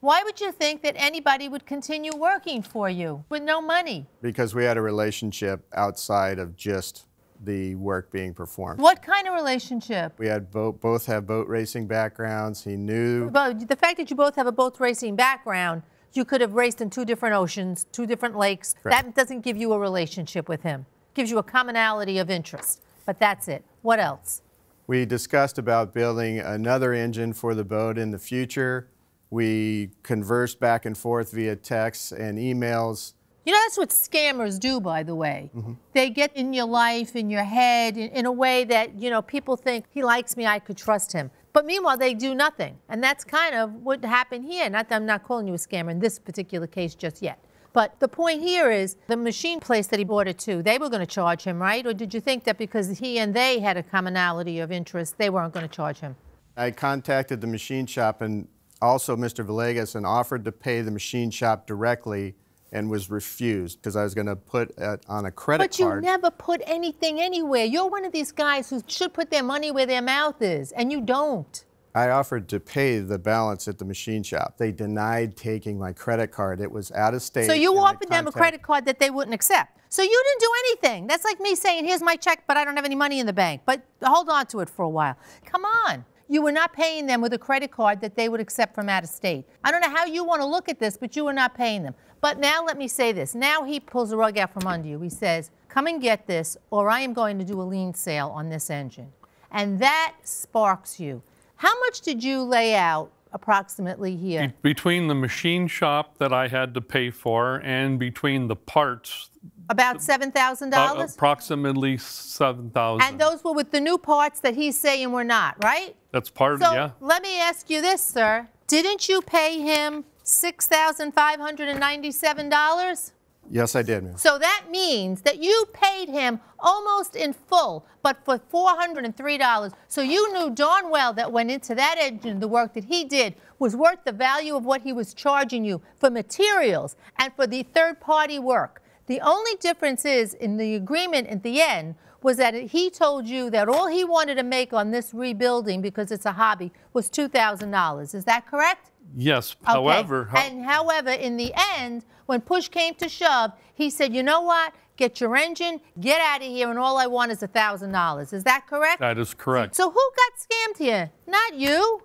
Why would you think that anybody would continue working for you with no money? Because we had a relationship outside of just the work being performed. What kind of relationship? We had both have boat racing backgrounds. He knew. But the fact that you both have a boat racing background, you could have raced in 2 different oceans, 2 different lakes. Correct. That doesn't give you a relationship with him. It gives you a commonality of interest. But that's it. What else? We discussed about building another engine for the boat in the future. We conversed back and forth via texts and emails. You know, that's what scammers do, by the way. They get in your life, in your head, in a way that, you know, people think, he likes me, I could trust him. But meanwhile, they do nothing. And that's kind of what happened here. Not that I'm not calling you a scammer in this particular case just yet. But the point here is the machine place that he bought it to, they were going to charge him, right? Or did you think that because he and they had a commonality of interest, they weren't going to charge him? I contacted the machine shop and also Mr. Villegas and offered to pay the machine shop directly and was refused because I was going to put it on a credit card. But you never put anything anywhere. You're one of these guys who should put their money where their mouth is, and you don't. I offered to pay the balance at the machine shop. They denied taking my credit card. It was out of state. So you offered them a credit card that they wouldn't accept. So you didn't do anything. That's like me saying, here's my check, but I don't have any money in the bank. But hold on to it for a while. Come on. You were not paying them with a credit card that they would accept from out of state. I don't know how you want to look at this, but you were not paying them. But now let me say this. Now he pulls the rug out from under you. He says, come and get this, or I am going to do a lien sale on this engine. And that sparks you. How much did you lay out approximately here? Between the machine shop that I had to pay for and between the parts. About $7,000? Approximately $7,000. And those were with the new parts that he's saying were not, right? That's part of so yeah. Let me ask you this, sir. Didn't you pay him $6,597? Yes, I did, ma'am. So that means that you paid him almost in full, but for $403. So you knew darn well that went into that engine, the work that he did was worth the value of what he was charging you for materials and for the third-party work. The only difference is in the agreement at the end was that he told you that all he wanted to make on this rebuilding, because it's a hobby, was $2,000. Is that correct? Yes. Okay. However, however, in the end, when push came to shove, he said, you know what? Get your engine, get out of here, and all I want is $1,000. Is that correct? That is correct. So who got scammed here? Not you.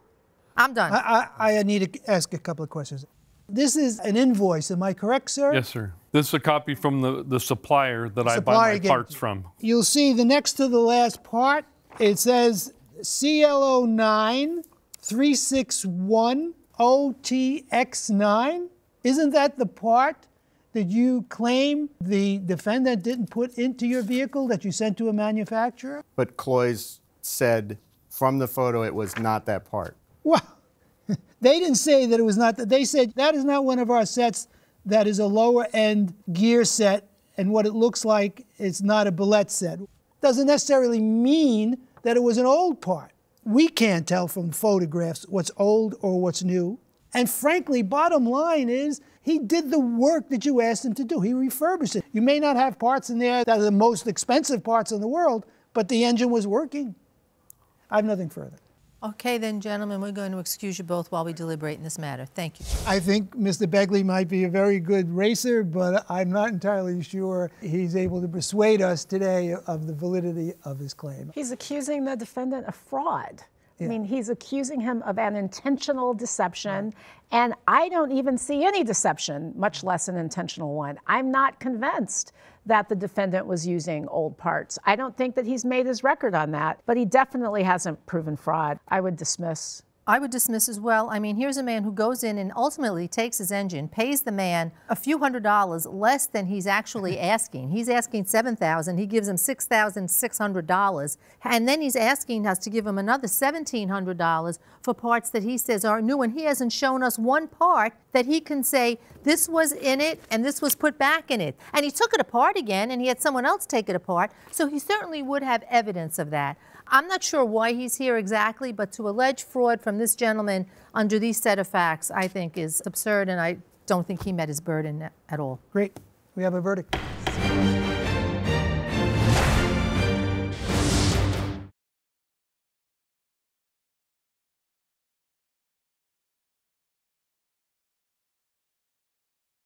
I'm done. I need to ask a couple of questions. This is an invoice, am I correct, sir? Yes, sir. This is a copy from the supplier that I buy my parts from. You'll see the next to the last part, it says CL09 361 OTX9. Isn't that the part that you claim the defendant didn't put into your vehicle that you sent to a manufacturer? But Cloys said from the photo it was not that part. Well, they didn't say that it was not. They said that is not one of our sets. That is a lower end gear set, and what it looks like, it's not a Bullet set. Doesn't necessarily mean that it was an old part. We can't tell from photographs what's old or what's new. And frankly, bottom line is, he did the work that you asked him to do. He refurbished it. You may not have parts in there that are the most expensive parts in the world, but the engine was working. I have nothing further. Okay, then, gentlemen, we're going to excuse you both while we deliberate in this matter. Thank you. I think Mr. Begley might be a very good racer, but I'm not entirely sure he's able to persuade us today of the validity of his claim. He's accusing the defendant of fraud. Yeah. I mean, he's accusing him of an intentional deception, and I don't even see any deception, much less an intentional one. I'm not convinced that the defendant was using old parts. I don't think that he's made his record on that, but he definitely hasn't proven fraud. I would dismiss. I would dismiss as well. I mean, here's a man who goes in and ultimately takes his engine, pays the man a few $100s less than he's actually asking. He's asking $7,000. He gives him $6,600. And then he's asking us to give him another $1,700 for parts that he says are new. And he hasn't shown us one part that he can say, this was in it and this was put back in it. And he took it apart again and he had someone else take it apart. So he certainly would have evidence of that. I'm not sure why he's here exactly, but to allege fraud from this gentleman under these set of facts, I think is absurd, and I don't think he met his burden at all. Great. We have a verdict.